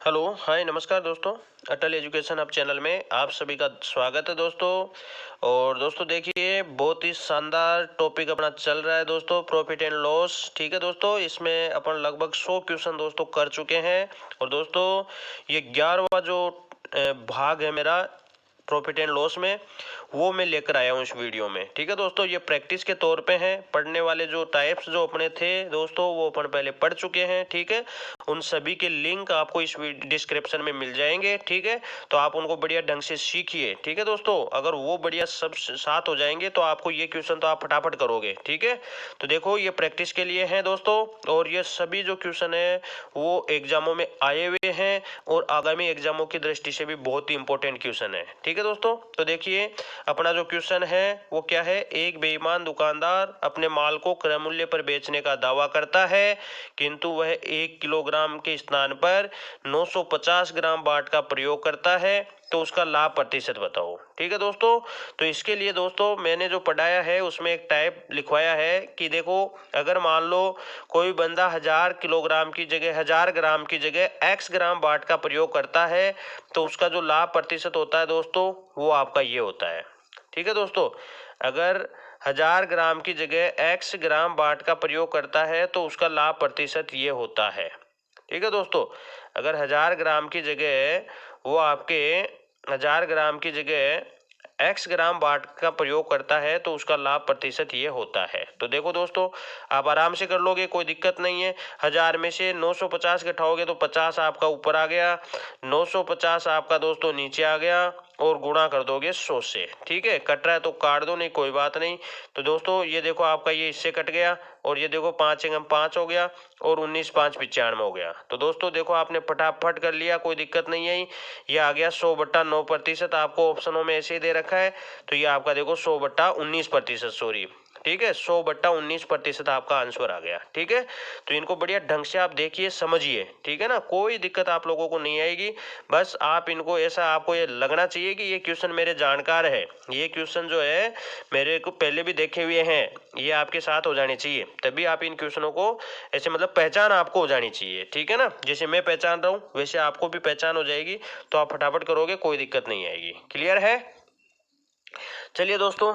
Hello hi नमस्कार दोस्तों। अटल education hub channel में आप सभी का स्वागत है दोस्तों। और दोस्तों देखिए बहुत ही शानदार टॉपिक अपना चल रहा है दोस्तों, प्रॉफिट एंड लॉस। ठीक है दोस्तों, इसमें अपन लगभग 100 क्वेश्चन दोस्तों कर चुके हैं। और दोस्तों ये 11वां जो भाग है मेरा प्रॉफिट एंड लॉस में, वो मैं लेकर आया हूँ इस वीडियो में। ठीक है दोस्तों, ये प्रैक्टिस के तौर पे हैं। पढ़ने वाले जो टाइप्स जो अपने थे दोस्तों वो अपन पहले पढ़ चुके हैं। ठीक है, उन सभी के लिंक आपको इस डिस्क्रिप्शन में मिल जाएंगे। ठीक है, तो आप उनको बढ़िया ढंग से सीखिए। ठीक है दोस्तों, अगर वो बढ़िया सब साथ हो जाएंगे तो आपको ये क्वेश्चन तो आप फटाफट करोगे। ठीक है, तो देखो ये प्रैक्टिस के लिए है दोस्तों, और ये सभी जो क्वेश्चन है वो एग्जामों में आए हुए हैं और आगामी एग्जामों की दृष्टि से भी बहुत ही इंपॉर्टेंट क्वेश्चन है। ठीक है दोस्तों, तो देखिए अपना जो क्वेश्चन है वो क्या है। एक बेईमान दुकानदार अपने माल को क्रय मूल्य पर बेचने का दावा करता है, किंतु वह 1 किलोग्राम के स्थान पर 950 ग्राम बाट का प्रयोग करता है, तो उसका लाभ प्रतिशत बताओ। ठीक है दोस्तों, तो इसके लिए दोस्तों मैंने जो पढ़ाया है उसमें एक टाइप लिखवाया है कि देखो, अगर मान लो कोई बंदा 1000 किलोग्राम की जगह 1000 ग्राम की जगह x ग्राम बाट का प्रयोग करता है, तो उसका जो लाभ प्रतिशत होता है दोस्तों वो आपका ये होता है। ठीक है दोस्तों, अगर 1000 ग्राम की जगह x ग्राम बाट का प्रयोग करता है तो उसका लाभ प्रतिशत ये होता है। ठीक है दोस्तों, अगर 1000 ग्राम की जगह वो आपके 1000 ग्राम की जगह x ग्राम बाट का प्रयोग करता है तो उसका लाभ प्रतिशत ये होता है। तो देखो दोस्तों, आप आराम से कर लोगे, कोई दिक्कत नहीं है। 1000 में से 950 घटाओगे तो 50 आपका ऊपर आ गया, 950 आपका दोस्तों नीचे आ गया, और गुणा कर दोगे 100 से। ठीक है, कट रहा है तो काट दो, नहीं कोई बात नहीं। तो दोस्तों ये देखो आपका ये इससे कट गया, और ये देखो 5 एकम 5 हो गया, और 19 5 95 हो गया। तो दोस्तों देखो आपने फटाफट कर लिया, कोई दिक्कत नहीं है। ये आ गया 100/9%, आपको ऑप्शनों में ऐसे ही दे रखा है। तो ये आपका देखो 100/19%, सॉरी। ठीक है, 100/19% आपका आंसर आ गया। ठीक है, तो इनको बढ़िया ढंग से आप देखिए समझिए। ठीक है ना, कोई दिक्कत आप लोगों को नहीं आएगी। बस आप इनको ऐसा आपको ये लगना चाहिए कि ये क्वेश्चन मेरे जानकार है, ये क्वेश्चन जो है मेरे को पहले भी देखे हुए हैं, ये आपके साथ हो जाने चाहिए। तभी आप इन क्वेश्चनों को ऐसे मतलब पहचान आपको हो जानी चाहिए। ठीक है ना, जैसे मैं पहचान रहा हूँ वैसे आपको भी पहचान हो जाएगी, तो आप फटाफट करोगे, कोई दिक्कत नहीं आएगी। क्लियर है? चलिए दोस्तों,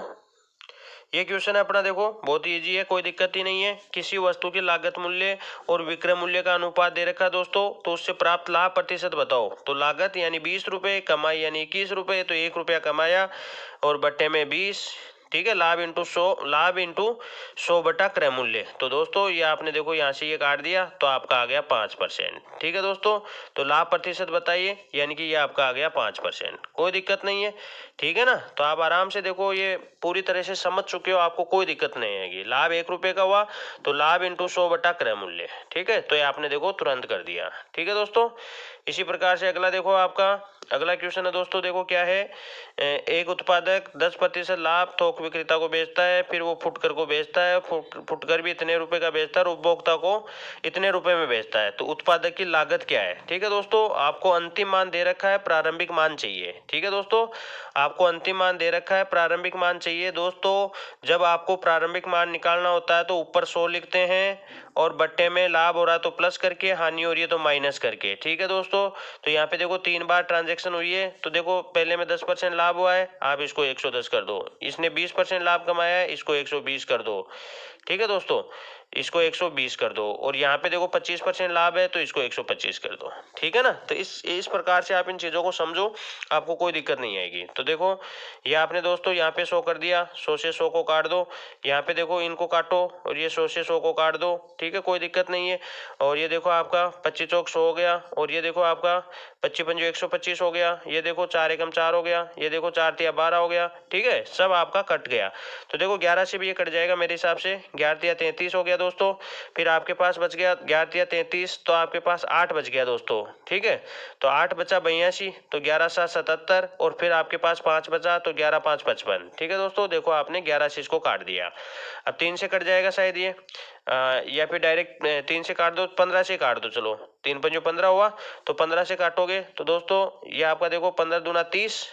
ये क्वेश्चन है अपना, देखो बहुत ही इजी है, कोई दिक्कत ही नहीं है। किसी वस्तु की लागत मूल्य और विक्रय मूल्य का अनुपात दे रखा है दोस्तों, तो उससे प्राप्त लाभ प्रतिशत बताओ। तो लागत यानी 20 रुपये, कमाई यानी 21 रुपये, तो 1 रुपया कमाया और बट्टे में 20। ठीक है, लाभ इंटू 100, लाभ इंटू 100 क्रय मूल्य। तो दोस्तों ये आपने देखो यहाँ से ये काट दिया तो आपका आ गया 5%। ठीक है दोस्तों, तो लाभ प्रतिशत बताइए, यानी कि ये आपका आ गया 5%। कोई दिक्कत नहीं है। ठीक है ना, तो आप आराम से देखो ये पूरी तरह से समझ चुके हो, आपको कोई दिक्कत नहीं आएगी। लाभ 1 रुपये का हुआ तो लाभ इंटू 100 क्रय मूल्य। ठीक है, तो ये आपने देखो तुरंत कर दिया। ठीक है दोस्तों, इसी प्रकार से अगला देखो, आपका अगला क्वेश्चन है दोस्तों, देखो क्या है। एक उत्पादक 10% लाभ थोक विक्रेता को बेचता है, फिर वो फुटकर को बेचता है, फुटकर भी इतने रुपए का बेचता है और उपभोक्ता को इतने रुपए में बेचता है। तो उत्पादक की लागत क्या है? ठीक है दोस्तों, आपको अंतिम मान दे रखा है, प्रारंभिक मान चाहिए। ठीक है दोस्तों, आपको अंतिम मान दे रखा है, प्रारंभिक मान चाहिए दोस्तों। जब आपको प्रारंभिक मान निकालना होता है तो ऊपर 100 लिखते हैं, और बट्टे में लाभ हो रहा है तो प्लस करके, हानि हो रही है तो माइनस करके। ठीक है दोस्तों, तो यहाँ पे देखो 3 बार ट्रांजेक्शन हुई है, तो देखो पहले में 10% लाभ हुआ है, आप इसको 110 कर दो। इसने 20% लाभ कमाया है, इसको 120 कर दो। ठीक है दोस्तों, इसको 120 कर दो, और यहाँ पे देखो 25% लाभ है तो इसको 125 कर दो। ठीक है ना, तो इस प्रकार से आप इन चीजों को समझो, आपको कोई दिक्कत नहीं आएगी। तो देखो ये आपने दोस्तों यहाँ पे 100 कर दिया, 100 से 100 को काट दो। यहाँ पे देखो इनको काटो, और ये 100 से 100 को काट दो। ठीक है, कोई दिक्कत नहीं है। और ये देखो आपका 25 चौक 100 हो गया, और ये देखो आपका 25 पंजो 125 हो गया। ये देखो 4 एकम 4 हो गया, ये देखो 4 तिया 12 हो गया। ठीक है, सब आपका कट गया। तो देखो 11 से भी ये कट जाएगा मेरे हिसाब से, 11 तिया 33 हो गया दोस्तों। फिर आपके पास बच गया 11 तिया 33, तो आपके पास 8 बच गया दोस्तों। ठीक है, तो 8 बचा 82, तो 11 7 77, और फिर आपके पास 5 बचा तो 11 5 55। ठीक है दोस्तों, देखो आपने 11 से इसको काट दिया। अब 3 से कट जाएगा शायद ये, या फिर डायरेक्ट 3 से काट दो, 15 से काट दो। चलो 3 पंजो 15 हुआ, तो 15 से काटोगे तो दोस्तों ये आपका देखो 15 दूना 30।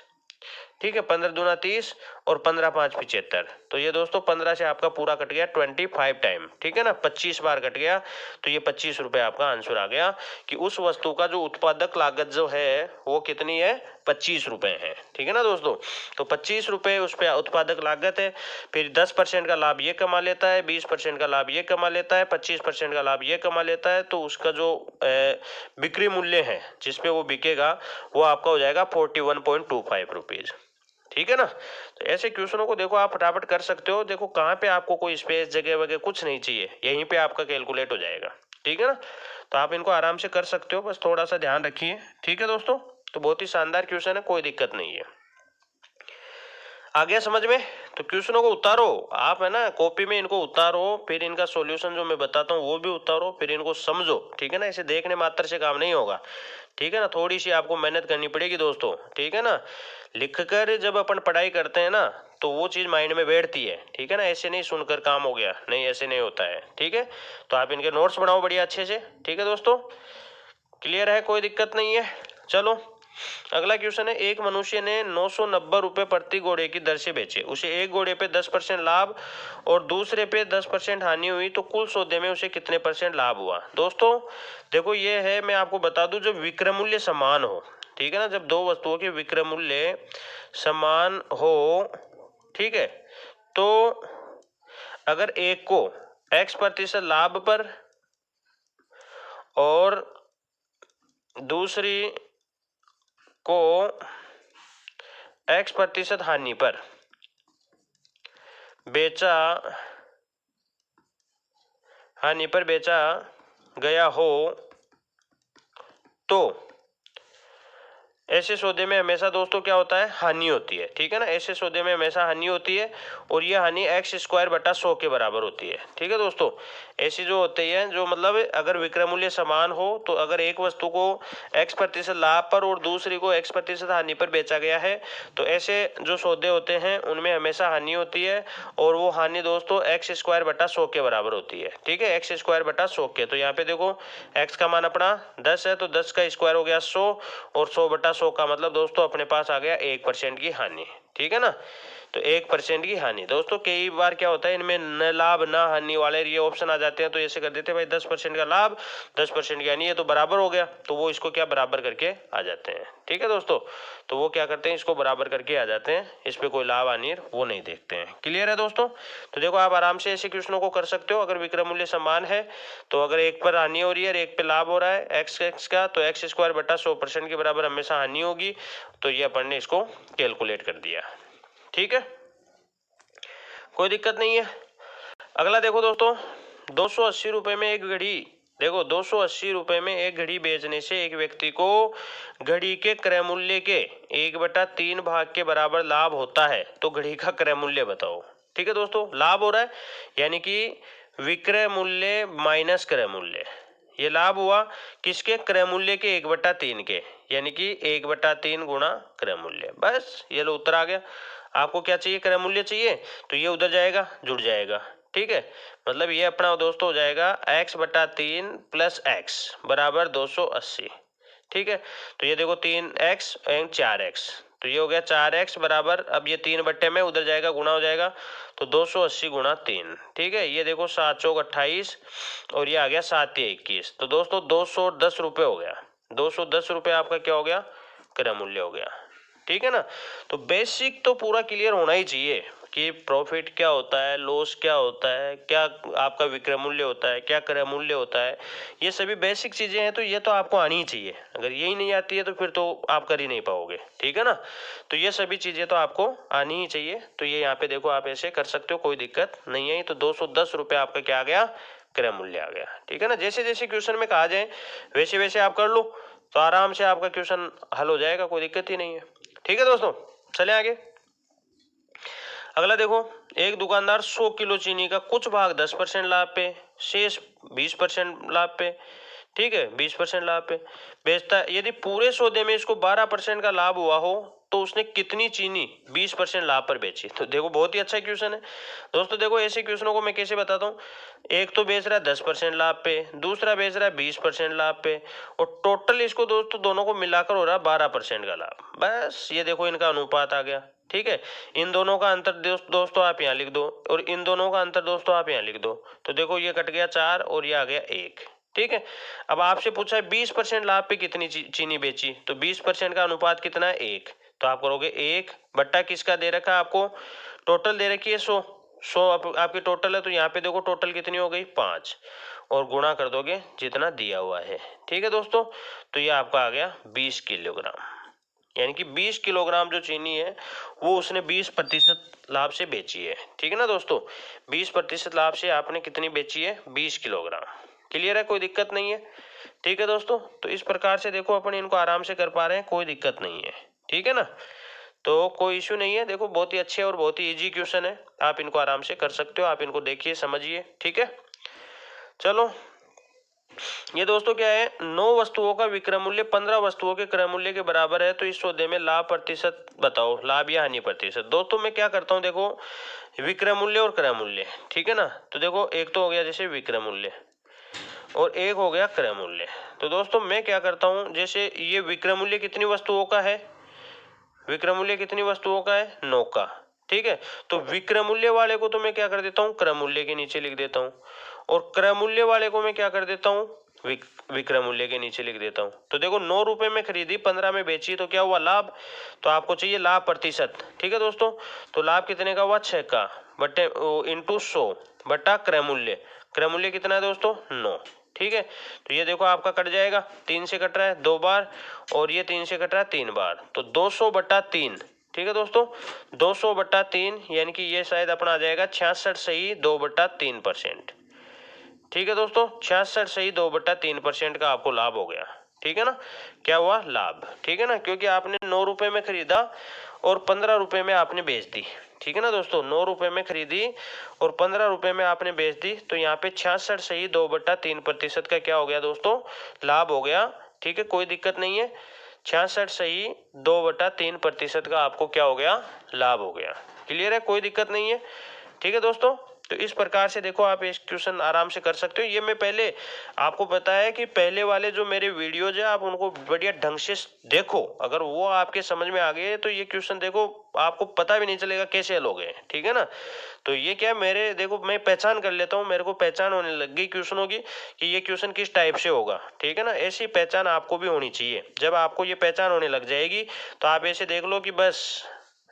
ठीक है, 15 दूना 30, और 15 5 75, तो ये दोस्तों 15 से आपका पूरा कट गया 25 टाइम, ठीक है ना, 25 बार कट गया, तो ये 25 रुपये आपका आंसर आ गया कि उस वस्तु का जो उत्पादक लागत जो है वो कितनी है, 25 रुपये है, ठीक है ना दोस्तों। तो 25 रुपये उस पर उत्पादक लागत है, फिर 10% का लाभ ये कमा लेता है, 20% का लाभ ये कमा लेता है, 25% का लाभ ये कमा लेता है, तो उसका जो बिक्री मूल्य है जिसपे वो बिकेगा वो आपका हो जाएगा 41.25 रुपीज, ठीक है ना। तो ऐसे क्वेश्चनों को देखो आप फटाफट कर सकते हो, देखो कहाँ पे आपको कोई स्पेस जगह वगैरह कुछ नहीं चाहिए, यहीं पे आपका कैलकुलेट हो जाएगा, ठीक है ना। तो आप इनको आराम से कर सकते हो, बस थोड़ा सा ध्यान रखिए, ठीक है दोस्तों। तो बहुत ही शानदार क्वेश्चन है, कोई दिक्कत नहीं है। आ गया समझ में। तो क्वेश्चनों को उतारो आप, है ना, कॉपी में इनको उतारो, फिर इनका सॉल्यूशन जो मैं बताता हूँ वो भी उतारो, फिर इनको समझो, ठीक है ना। इसे देखने मात्र से काम नहीं होगा, ठीक है ना, थोड़ी सी आपको मेहनत करनी पड़ेगी दोस्तों, ठीक है ना। लिखकर जब अपन पढ़ाई करते हैं ना तो वो चीज़ माइंड में बैठती है, ठीक है ना, ऐसे नहीं सुनकर काम हो गया, नहीं ऐसे नहीं होता है, ठीक है। तो आप इनके नोट्स बनाओ बढ़िया अच्छे से, ठीक है दोस्तों, क्लियर है, कोई दिक्कत नहीं है। चलो अगला क्वेश्चन है, एक मनुष्य ने 990 रुपये प्रति घोड़े की दर से बेचे, उसे एक घोड़े पे 10% लाभ और दूसरे पे 10% हानि हुई, तो कुल सौदे में उसे कितने % लाभ हुआ। दोस्तों देखो ये है, मैं आपको बता दूं, जब विक्रय मूल्य समान हो, ठीक है ना, जब दो वस्तुओं के विक्रय मूल्य समान हो, ठीक है, तो अगर एक को X% लाभ पर और दूसरी को X% हानि पर बेचा गया हो, तो ऐसे सौदे में हमेशा दोस्तों क्या होता है, हानि होती है, ठीक है ना। ऐसे सौदे में हमेशा हानि होती है और ये हानि x²/100 के बराबर होती है, ठीक है दोस्तों। ऐसी जो होती है, जो मतलब अगर विक्रय मूल्य समान हो, तो अगर एक वस्तु को X% लाभ पर और दूसरी को X% हानि पर बेचा गया है, तो ऐसे जो सौदे होते हैं उनमें हमेशा हानि होती है और वो हानि दोस्तों x²/100 के बराबर होती है, ठीक है, x²/100 के। तो यहाँ पे देखो x का मान अपना 10 है, तो 10 का स्क्वायर हो गया 100 और 100/100 का मतलब दोस्तों अपने पास आ गया 1% की हानि, ठीक है ना। तो 1% की हानि दोस्तों, कई बार क्या होता है इनमें न लाभ न हानि वाले ये ऑप्शन आ जाते हैं, तो ऐसे कर देते हैं भाई 10% का लाभ 10% की हानि, ये तो बराबर हो गया, तो वो इसको क्या बराबर करके आ जाते हैं, ठीक है दोस्तों। तो वो क्या करते हैं, इसको बराबर करके आ जाते हैं, इस पे कोई लाभ हानि वो नहीं देखते हैं, क्लियर है दोस्तों। तो देखो आप आराम से ऐसे क्वेश्चनों को कर सकते हो, अगर विक्रय मूल्य समान है तो अगर एक पर हानि हो रही है और एक पे लाभ हो रहा है x का, तो x²/100% के बराबर हमेशा हानि होगी, तो ये अपन ने इसको कैलकुलेट कर दिया, ठीक है, कोई दिक्कत नहीं है। अगला देखो दोस्तों, 280 रुपये में एक घड़ी, देखो 280 रुपये में एक घड़ी बेचने से एक व्यक्ति को घड़ी के क्रय मूल्य के 1/3 भाग के बराबर लाभ होता है, तो घड़ी का क्रय मूल्य बताओ, ठीक है दोस्तों। लाभ हो रहा है यानी कि विक्रय मूल्य माइनस क्रय मूल्य, ये लाभ हुआ किसके, क्रय मूल्य के 1/3 के, यानी कि 1/3 गुणा क्रय मूल्य, बस ये लो उत्तर आ गया। आपको क्या चाहिए, क्रय मूल्य चाहिए, तो ये उधर जाएगा जुड़ जाएगा, ठीक है, मतलब ये अपना दोस्तों हो जाएगा x/3 + x बराबर 280, ठीक है। तो ये देखो 3x एंड 4x, तो ये हो गया 4x बराबर, अब ये 3 बट्टे में उधर जाएगा गुणा हो जाएगा, तो 280 गुणा 3, ठीक है। ये देखो 7 चौक 28 और ये आ गया 7 या 21, तो दोस्तों 210 रुपये हो गया, 210 रुपये आपका क्या हो गया, क्रय मूल्य हो गया, ठीक है ना। तो बेसिक तो पूरा क्लियर होना ही चाहिए कि प्रॉफिट क्या होता है, लॉस क्या होता है, क्या आपका विक्रय मूल्य होता है, क्या क्रय मूल्य होता है, ये सभी बेसिक चीजें हैं, तो ये तो आपको आनी ही चाहिए। अगर यही नहीं आती है तो फिर तो आप कर ही नहीं पाओगे, ठीक है ना। तो ये सभी चीजें तो आपको आनी ही चाहिए, तो ये यहाँ पे देखो आप ऐसे कर सकते हो, कोई दिक्कत नहीं है। तो 210 रुपये आपका क्या आ गया, क्रय मूल्य आ गया, ठीक है ना। जैसे जैसे क्वेश्चन में कहा जाए वैसे वैसे आप कर लो, तो आराम से आपका क्वेश्चन हल हो जाएगा, कोई दिक्कत ही नहीं है, ठीक है दोस्तों। चले आगे। अगला देखो, एक दुकानदार 100 किलो चीनी का कुछ भाग 10% लाभ पे, शेष 20% लाभ पे, ठीक है, 20% लाभ पे बेचता है। यदि पूरे सौदे में इसको 12% का लाभ हुआ हो, तो उसने कितनी चीनी 20% लाभ पर बेची। तो देखो बहुत ही अच्छा क्वेश्चन है दोस्तों। देखो ऐसे क्वेश्चनों को मैं कैसे बताता हूँ, एक तो बेच रहा है 10% लाभ पे, दूसरा बेच रहा है 20% लाभ पे, और टोटल इसको दोस्तों दोनों को मिलाकर हो रहा है 12% का लाभ। बस ये देखो इनका अनुपात आ गया, ठीक है। इन दोनों का अंतर दोस्तों आप यहाँ लिख दो और इन दोनों का अंतर दोस्तों आप यहाँ लिख दो। तो देखो ये कट गया 4 और ये आ गया 1। ठीक है। अब आपसे पूछा है 20% लाभ पे कितनी चीनी बेची, तो 20% का अनुपात कितना है 1। तो आप करोगे 1 बट्टा किसका दे रखा है आपको, टोटल दे रखी है 100 आपकी टोटल है, तो यहाँ पे देखो टोटल कितनी हो गई 5 और गुणा कर दोगे जितना दिया हुआ है। ठीक है दोस्तों, तो ये आपका आ गया 20 किलोग्राम, यानी कि 20 किलोग्राम जो चीनी है वो उसने 20% लाभ से बेची है। ठीक है ना दोस्तों, 20% लाभ से आपने कितनी बेची है 20 किलोग्राम। क्लियर है, कोई दिक्कत नहीं है। ठीक है दोस्तों, तो इस प्रकार से देखो अपन इनको आराम से कर पा रहे हैं, कोई दिक्कत नहीं है। ठीक है ना, तो कोई इश्यू नहीं है। देखो बहुत ही अच्छे और बहुत ही इजी क्वेश्चन है, आप इनको आराम से कर सकते हो। आप इनको देखिए समझिए। ठीक है, चलो ये दोस्तों क्या है, 9 वस्तुओं का विक्रय मूल्य 15 वस्तुओं के क्रय मूल्य के बराबर है, तो इस सौदे में लाभ प्रतिशत बताओ, लाभ या हानि प्रतिशत। दोस्तों मैं क्या करता हूँ, देखो विक्रय मूल्य और क्रय मूल्य, ठीक है ना। तो देखो एक तो हो गया जैसे विक्रय मूल्य और एक हो गया क्रय मूल्य। तो दोस्तों मैं क्या करता हूँ, जैसे ये विक्रय मूल्य कितनी वस्तुओं का है, विक्रय मूल्य कितनी वस्तुओं का है 9 का। ठीक है, तो विक्रय मूल्य वाले को तो मैं क्या कर देता हूँ क्रय मूल्य के नीचे लिख देता हूँ और क्रय मूल्य वाले को मैं क्या कर देता हूँ विक्रय मूल्य के नीचे लिख देता हूँ। तो देखो 9 रुपए में खरीदी 15 में बेची, तो क्या हुआ लाभ, तो आपको चाहिए लाभ प्रतिशत। ठीक है दोस्तों, तो लाभ कितने का हुआ 6 का बटे इंटू 100 बटा क्रय मूल्य कितना है दोस्तों 9। ठीक है, तो ये देखो आपका कट जाएगा, 3 से कट रहा है 2 बार और ये 3 से कट रहा है 3 बार, तो 200 बटा 3। ठीक है दोस्तों, 200 बटा 3 यानी कि ये शायद अपना आ जाएगा 66 सही 2 बटा 3%। ठीक है दोस्तों, 66 सही 2 बटा 3% का आपको लाभ हो गया। ठीक है ना, क्या हुआ लाभ। ठीक है ना, क्योंकि आपने 9 रुपए में खरीदा और 15 रुपए में आपने बेच दी। ठीक है ना दोस्तों, 9 रुपए में खरीदी और 15 रुपए में आपने बेच दी, तो यहाँ पे 66 सही 2 बटा 3% का क्या हो गया दोस्तों लाभ हो गया। ठीक है, कोई दिक्कत नहीं है, 66 सही 2 बटा 3% का आपको क्या हो गया लाभ हो गया। क्लियर है, कोई दिक्कत नहीं है। ठीक है दोस्तों, तो इस प्रकार से देखो आप इस क्वेश्चन आराम से कर सकते हो। ये मैं पहले आपको बताया कि पहले वाले जो मेरे वीडियोज है आप उनको बढ़िया ढंग से देखो, अगर वो आपके समझ में आ गए तो ये क्वेश्चन देखो आपको पता भी नहीं चलेगा कैसे हल हो गए। ठीक है ना, तो ये क्या मेरे देखो मैं पहचान कर लेता हूँ, मेरे को पहचान होने लग गई क्वेश्चनों की कि ये क्वेश्चन किस टाइप से होगा। ठीक है ना, ऐसी पहचान आपको भी होनी चाहिए। जब आपको ये पहचान होने लग जाएगी तो आप ऐसे देख लो कि बस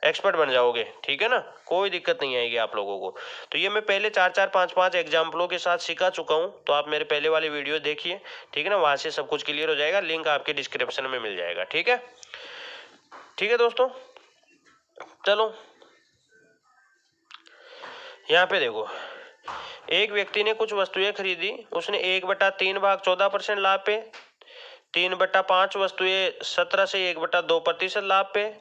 एक्सपर्ट बन जाओगे। ठीक है ना, कोई दिक्कत नहीं आएगी आप लोगों को। तो ये मैं पहले 4-4 5-5 एग्जाम्पलों के साथ सिखा चुका हूँ, तो आप मेरे पहले वाले वीडियो देखिए। ठीक है ना, वहां से सब कुछ क्लियर हो जाएगा, लिंक आपके डिस्क्रिप्शन में मिल जाएगा। ठीक है, ठीक है दोस्तों, चलो यहाँ पे देखो, एक व्यक्ति ने कुछ वस्तुएं खरीदी, उसने 1/3 भाग 14% लाभ पे, 3/5 वस्तुएं 17 से 1/2% लाभ पे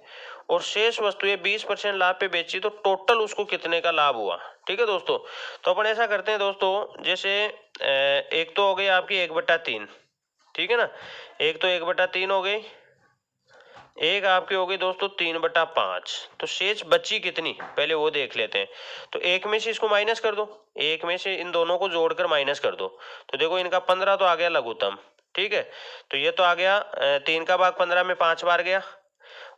और शेष वस्तुएं 20% लाभ पे बेची, तो टोटल उसको कितने का लाभ हुआ। ठीक है दोस्तों, तो अपन ऐसा करते हैं दोस्तों, जैसे एक तो हो गई आपकी 1/3। ठीक है ना, एक तो 1/3 हो गई, एक आपकी हो गई दोस्तों 3/5, तो शेष बची कितनी पहले वो देख लेते हैं। तो एक में से इसको माइनस कर दो, एक में से इन दोनों को जोड़कर माइनस कर दो, तो देखो इनका 15 तो आ गया लघुत्तम। ठीक है, तो ये तो आ गया 3 का भाग 15 में 5 बार गया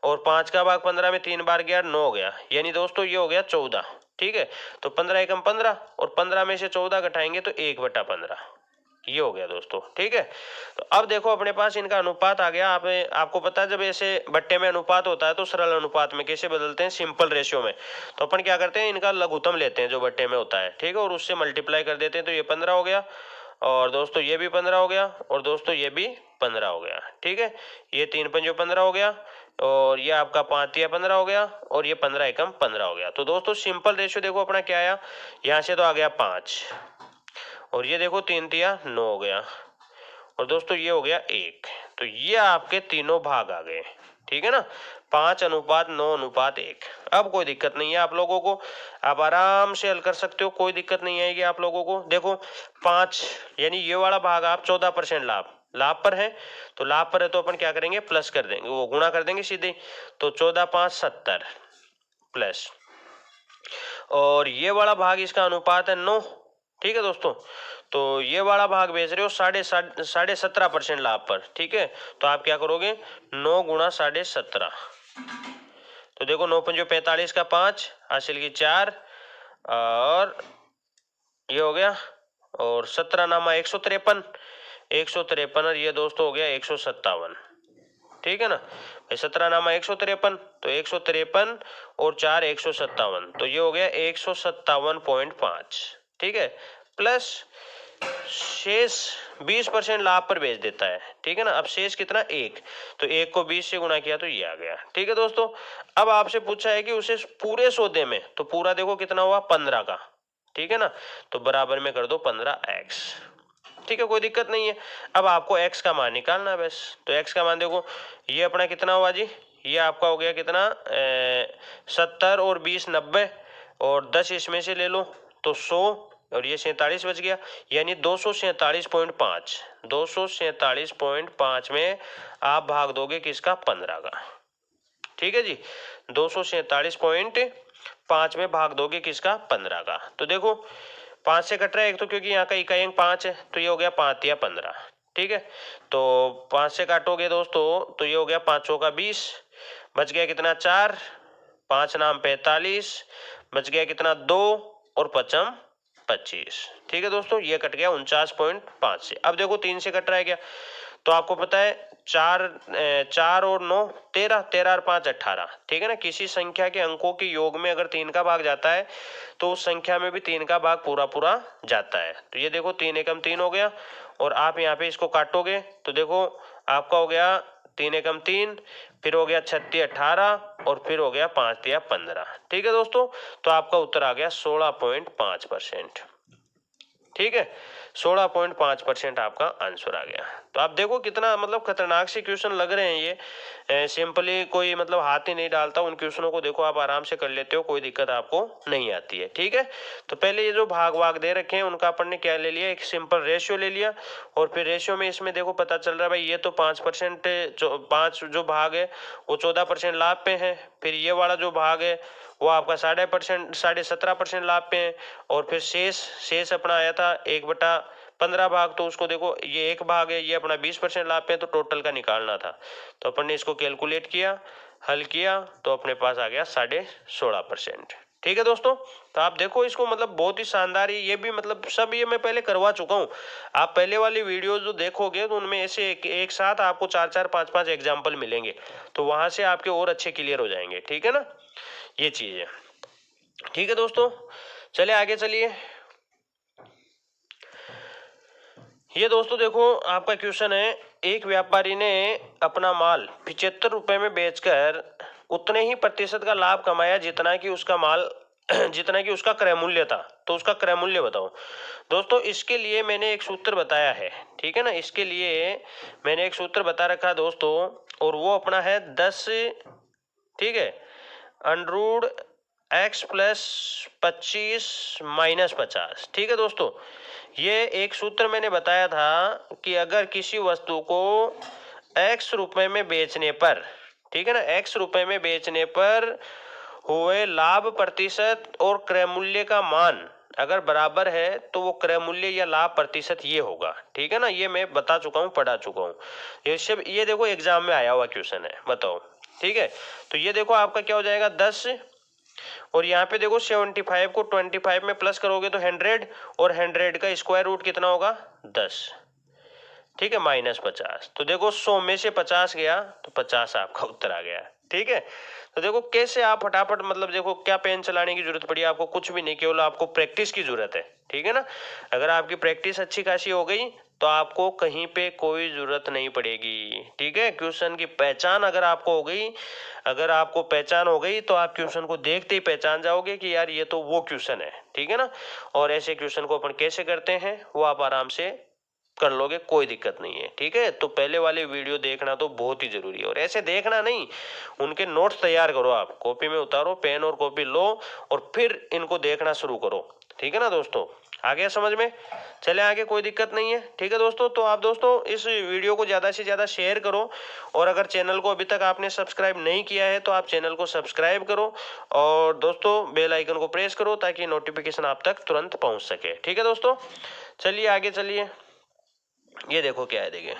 और 5 का भाग 15 में 3 बार गया 9 हो गया, यानी दोस्तों ये हो गया 14। ठीक है, तो 15 एकम 15 और 15 में से 14 घटाएंगे तो 1/15 ये हो गया दोस्तों। ठीक है, तो अब देखो अपने पास इनका अनुपात आ गया। आपको पता है जब ऐसे बट्टे में अनुपात होता है तो सरल अनुपात में कैसे बदलते हैं, सिंपल रेशियो में। तो अपन क्या करते हैं, इनका लघुत्तम लेते हैं जो बट्टे में होता है। ठीक है, और उससे मल्टीप्लाई कर देते हैं, तो ये 15 हो गया और दोस्तों ये भी 15 हो गया और दोस्तों ये भी 15 हो गया। ठीक है, ये 3 पंजो 15 हो गया और ये आपका 5 तिया 15 हो गया और ये 15 एकम 15 हो गया। तो दोस्तों सिंपल रेशियो देखो अपना क्या आया, यहाँ से तो आ गया 5 और ये देखो 3 तिया 9 हो गया और दोस्तों ये हो गया 1। तो ये आपके तीनों भाग आ गए। ठीक है ना, 5:9:1। अब कोई दिक्कत नहीं है आप लोगों को, आप आराम से हल कर सकते हो, कोई दिक्कत नहीं आएगी आप लोगों को। देखो 5 यानी ये वाला भाग आप 14% लाभ पर है, तो लाभ पर है तो अपन क्या करेंगे प्लस कर देंगे, वो गुणा कर देंगे सीधे, तो 14×5 70 प्लस, और ये वाला भाग इसका अनुपात है 9। ठीक है दोस्तों, तो ये वाला भाग बेच रहे हो 17.5% लाभ पर। ठीक है, तो आप क्या करोगे 9 × 17.5, तो देखो 9 पंजो 45 का 5 हासिल की 4 और ये हो गया। और 17 नामा 153 और ये दोस्तों हो गया 157। ठीक है ना भाई, 17 नामा 153 तो 153 और 4 157 तो ये हो गया 157.5। ठीक है, प्लस शेष 20% लाभ पर बेच देता है। ठीक है ना, अब शेष कितना 1, तो 1 को 20 से गुणा किया तो ये आ गया। ठीक है दोस्तों, अब आपसे पूछा है कि उसे पूरे सौदे में, तो पूरा देखो कितना हुआ 15 का। ठीक है ना, तो बराबर में कर दो 15x। ठीक है, कोई दिक्कत नहीं है। अब आपको x का मान निकालना है बस। तो x का मान देखो, ये अपना कितना हुआ जी, ये आपका हो गया कितना 70 और 20 90 और 10 इसमें से ले लो तो 100 और ये 47 बच गया, यानी 247.5। 247.5 में आप भाग दोगे किसका 15 का। ठीक है जी, 247.5 में भाग दोगे किसका 15 का। तो देखो 5 से कट रहा है एक, तो क्योंकि यहाँ का इकाई अंक 5 है तो ये हो गया 5 या 15। ठीक है, तो 5 से काटोगे दोस्तों तो ये हो गया 5 का 20, बच गया कितना 4, 5 नाम 45, बच गया कितना 2 और 5 25। ठीक है दोस्तों, ये कट गया 49.5 से। अब देखो 3 से कट रहा है क्या, तो आपको पता है 4 और 9 13, 13 और 5 18। ठीक है ना, किसी संख्या के अंकों के योग में अगर 3 का भाग जाता है तो उस संख्या में भी 3 का भाग पूरा पूरा जाता है। तो ये देखो 3 एकम 3 हो गया, और आप यहाँ पे इसको काटोगे तो देखो आपका हो गया 3 एकम 3, फिर हो गया 36 18 और फिर हो गया 5 या 15। ठीक है दोस्तों, तो आपका उत्तर आ गया 16.5%। ठीक है, 16.5% आपका आंसर आ गया। तो आप देखो कितना मतलब खतरनाक से क्वेश्चन लग रहे हैं ये। सिंपली कोई मतलब हाथ ही नहीं डालता, उन क्वेश्चनों को देखो आप आराम से कर लेते हो, कोई दिक्कत आपको नहीं आती है। ठीक है, तो पहले ये जो भाग वाग दे रखे हैं उनका अपन ने क्या ले लिया, एक सिंपल रेशियो ले लिया, और फिर रेशियो में इसमें देखो पता चल रहा है भाई ये तो 5% 5 जो भाग है वो 14% लाभ पे है, फिर ये वाला जो भाग है वो आपका 17.5% लाभ पे है, और फिर शेष अपना आया था 1/15 भाग, तो उसको देखो ये एक भाग है, ये अपना 20% लाभ पे है, तो टोटल का निकालना था। तो अपन ने इसको कैलकुलेट किया, हल किया, तो अपने पास आ गया 16.5%। ठीक है दोस्तों, तो आप देखो इसको मतलब बहुत ही शानदार ये भी मतलब सब ये मैं पहले करवा चुका हूँ। आप पहले वाली वीडियो जो देखोगे तो उनमें ऐसे एक साथ आपको 4 5 5 एग्जाम्पल मिलेंगे, तो वहां से आपके और अच्छे क्लियर हो जाएंगे। ठीक है ना, ये चीज है। ठीक है दोस्तों, चले आगे चलिए। ये दोस्तों देखो आपका क्वेश्चन है, एक व्यापारी ने अपना माल 75 रुपए में बेचकर उतने ही प्रतिशत का लाभ कमाया जितना कि उसका माल जितना कि उसका क्रय मूल्य था। तो उसका क्रय मूल्य बताओ। दोस्तों इसके लिए मैंने एक सूत्र बताया है। ठीक है ना, इसके लिए मैंने एक सूत्र बता रखा दोस्तों, और वो अपना है 10, ठीक है, अंडरूड x प्लस 25 माइनस 50। ठीक है दोस्तों, ये एक सूत्र मैंने बताया था कि अगर किसी वस्तु को x रुपए में बेचने पर, ठीक है ना, x रुपए में बेचने पर हुए लाभ प्रतिशत और क्रय मूल्य का मान अगर बराबर है तो वो क्रय मूल्य या लाभ प्रतिशत ये होगा। ठीक है ना, ये मैं बता चुका हूँ, पढ़ा चुका हूँ ये सब। ये देखो एग्जाम में आया हुआ क्वेश्चन है, बताओ। ठीक है, तो ये देखो आपका क्या हो जाएगा 10, और यहाँ पे देखो 75 को 25 में प्लस करोगे तो 100, और 100 का स्क्वायर रूट कितना होगा 10। ठीक है, माइनस 50। तो देखो 100 में से 50 गया तो 50 आपका उत्तर आ गया। ठीक है, तो देखो कैसे आप फटाफट मतलब देखो क्या पेन चलाने की जरूरत पड़ी आपको, कुछ भी नहीं, केवल आपको प्रैक्टिस की जरूरत है। ठीक है ना, अगर आपकी प्रैक्टिस अच्छी खासी हो गई तो आपको कहीं पे कोई जरूरत नहीं पड़ेगी। ठीक है, क्वेश्चन की पहचान अगर आपको हो गई, अगर आपको पहचान हो गई तो आप क्वेश्चन को देखते ही पहचान जाओगे कि यार ये तो वो क्वेश्चन है। ठीक है ना, और ऐसे क्वेश्चन को अपन कैसे करते हैं वो आप आराम से कर लोगे, कोई दिक्कत नहीं है। ठीक है, तो पहले वाले वीडियो देखना तो बहुत ही जरूरी है, और ऐसे देखना नहीं, उनके नोट्स तैयार करो, आप कॉपी में उतारो, पेन और कॉपी लो और फिर इनको देखना शुरू करो। ठीक है ना दोस्तों, आ गया समझ में, चले आगे, कोई दिक्कत नहीं है। ठीक है दोस्तों, तो आप दोस्तों इस वीडियो को ज़्यादा से ज़्यादा शेयर करो, और अगर चैनल को अभी तक आपने सब्सक्राइब नहीं किया है तो आप चैनल को सब्सक्राइब करो, और दोस्तों बेल आइकन को प्रेस करो ताकि नोटिफिकेशन आप तक तुरंत पहुंच सके। ठीक है दोस्तों, चलिए आगे चलिए। ये देखो क्या है, देखिए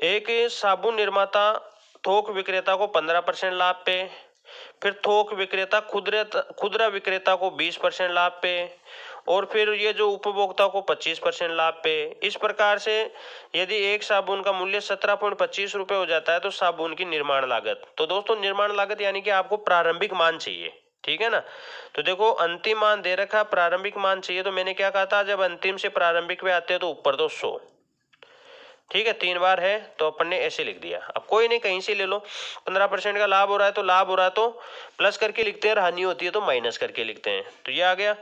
एक साबुन निर्माता थोक विक्रेता को 15% लाभ पे, फिर थोक विक्रेता खुदरा विक्रेता को 20% लाभ पे, और फिर ये जो उपभोक्ता को 25% लाभ पे। इस प्रकार से यदि एक साबुन का मूल्य 17.25 रुपये हो जाता है तो साबुन की निर्माण लागत, तो दोस्तों निर्माण लागत यानी कि आपको प्रारंभिक मान चाहिए, ठीक है ना। तो देखो अंतिम मान दे रखा, प्रारंभिक मान चाहिए, तो मैंने क्या कहा था, जब अंतिम से प्रारंभिक पे आते हैं तो ऊपर तो 100, ठीक है, 3 बार है तो अपन ने ऐसे लिख दिया। अब कोई नहीं, कहीं से ले लो, 15% का लाभ हो रहा है तो लाभ हो रहा है तो प्लस करके लिखते हैं, और हानि होती है तो माइनस करके लिखते हैं, तो ये आ गया।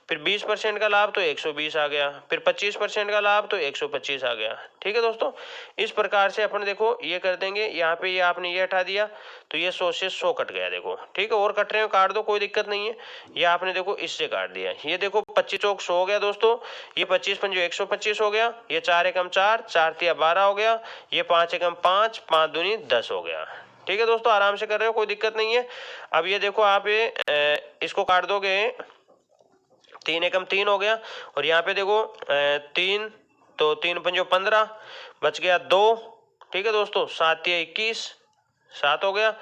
फिर 20% का लाभ तो 120 आ गया, फिर 25% का लाभ तो 125 आ गया, ठीक है दोस्तों। इस प्रकार से अपन देखो ये कर देंगे, यहाँ पे ये आपने ये हटा दिया तो ये 100 से 100 कट गया, देखो ठीक है, और कट रहे हो काट दो, कोई दिक्कत नहीं है। ये आपने देखो इससे काट दिया, ये देखो 25 चौक 100 हो गया दोस्तों, ये 25 पंजो 125 हो गया, ये 4 एकम 4, 4 तिया 12 हो गया, ये 5 एकम 5, 5 दूनी 10 हो गया, ठीक है दोस्तों, आराम से कर रहे हो, कोई दिक्कत नहीं है। अब ये देखो आप ये इसको काट दोगे, 3 एकम 3 हो गया, और यहाँ पे देखो 3, तो 3 पंजो 15, बच गया 2, ठीक है दोस्तों, 7 तिया 21, 7 हो गया,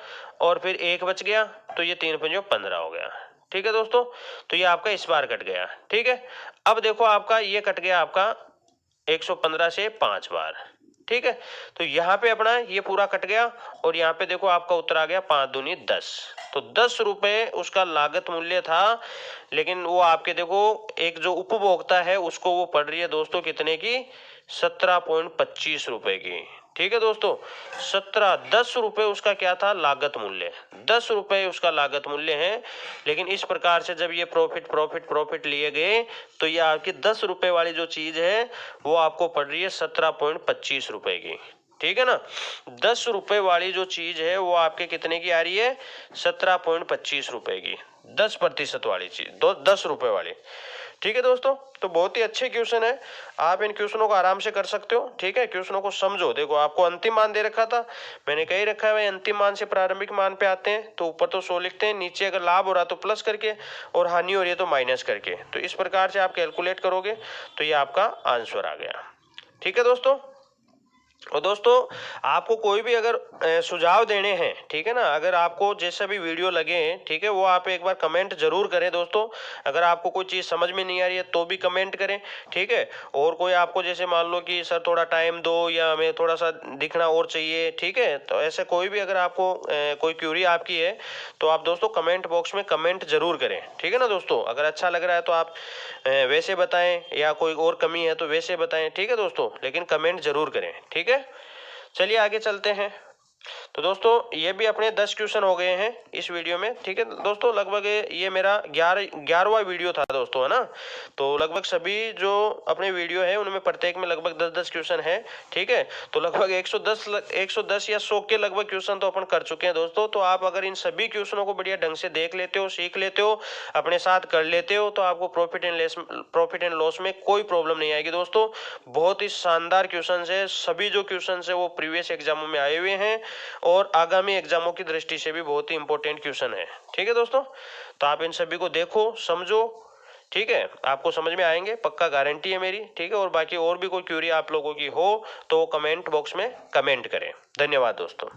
और फिर 1 बच गया, तो ये 3 पंजो 15 हो गया, ठीक है दोस्तों। तो ये आपका इस बार कट गया, ठीक है। अब देखो आपका ये कट गया आपका 115 से 5 बार, ठीक है। तो यहाँ पे अपना ये पूरा कट गया, और यहाँ पे देखो आपका उत्तर आ गया 5 दूनी 10, तो 10 रुपए उसका लागत मूल्य था। लेकिन वो आपके देखो एक जो उपभोक्ता है उसको वो पड़ रही है दोस्तों कितने की, 17.25 रुपए की, ठीक है दोस्तों। 10 रुपए उसका क्या था, लागत मूल्य, 10 रुपए उसका लागत मूल्य है। लेकिन इस प्रकार से जब ये प्रॉफिट प्रॉफिट प्रॉफिट लिए गए तो ये आपकी 10 रुपए वाली जो चीज है वो आपको पड़ रही है 17.25 रुपए की, ठीक है ना। 10 रुपए वाली जो चीज है वो आपके कितने की आ रही है, 17.25 रुपए की, 10% वाली चीज, 10 रुपए वाली, ठीक है दोस्तों। तो बहुत ही अच्छे क्वेश्चन है, आप इन क्वेश्चनों को आराम से कर सकते हो, ठीक है। क्वेश्चनों को समझो, देखो आपको अंतिम मान दे रखा था, मैंने कही रखा है भाई अंतिम मान से प्रारंभिक मान पे आते हैं तो ऊपर तो 100 लिखते हैं, नीचे अगर लाभ हो रहा तो प्लस करके, और हानि हो रही है तो माइनस करके, तो इस प्रकार से आप कैलकुलेट करोगे तो ये आपका आंसर आ गया, ठीक है दोस्तों। और दोस्तों आपको कोई भी अगर सुझाव देने हैं, ठीक है ना, अगर आपको जैसा भी वीडियो लगे, ठीक है, वो आप एक बार कमेंट जरूर करें दोस्तों। अगर आपको कोई चीज़ समझ में नहीं आ रही है तो भी कमेंट करें, ठीक है। और कोई आपको जैसे मान लो कि सर थोड़ा टाइम दो या हमें थोड़ा सा दिखना और चाहिए, ठीक है, तो ऐसे कोई भी अगर आपको कोई क्यूरी आपकी है तो आप दोस्तों कमेंट बॉक्स में कमेंट जरूर करें, ठीक है ना दोस्तों। अगर अच्छा लग रहा है तो आप वैसे बताएं, या कोई और कमी है तो वैसे बताएं, ठीक है दोस्तों, लेकिन कमेंट जरूर करें, ठीक है। चलिए आगे चलते हैं। तो दोस्तों ये भी अपने 10 क्वेश्चन हो गए हैं इस वीडियो में, ठीक है दोस्तों। लगभग ये मेरा 11वां वीडियो था दोस्तों, है ना। तो लगभग सभी जो अपने वीडियो है उनमें प्रत्येक में लगभग 10-10 क्वेश्चन है, ठीक है। तो लगभग 110 या 100 के लगभग क्वेश्चन तो अपन कर चुके हैं दोस्तों। तो आप अगर इन सभी क्वेश्चनों को बढ़िया ढंग से देख लेते हो, सीख लेते हो, अपने साथ कर लेते हो, तो आपको प्रॉफिट एंड लॉस में कोई प्रॉब्लम नहीं आएगी दोस्तों। बहुत ही शानदार क्वेश्चन है, सभी जो क्वेश्चन है वो प्रीवियस एग्जामों में आए हुए हैं, और आगामी एग्जामों की दृष्टि से भी बहुत ही इंपॉर्टेंट क्वेश्चन है, ठीक है दोस्तों। तो आप इन सभी को देखो, समझो, ठीक है, आपको समझ में आएंगे, पक्का गारंटी है मेरी, ठीक है। और बाकी और भी कोई क्यूरी आप लोगों की हो तो कमेंट बॉक्स में कमेंट करें। धन्यवाद दोस्तों।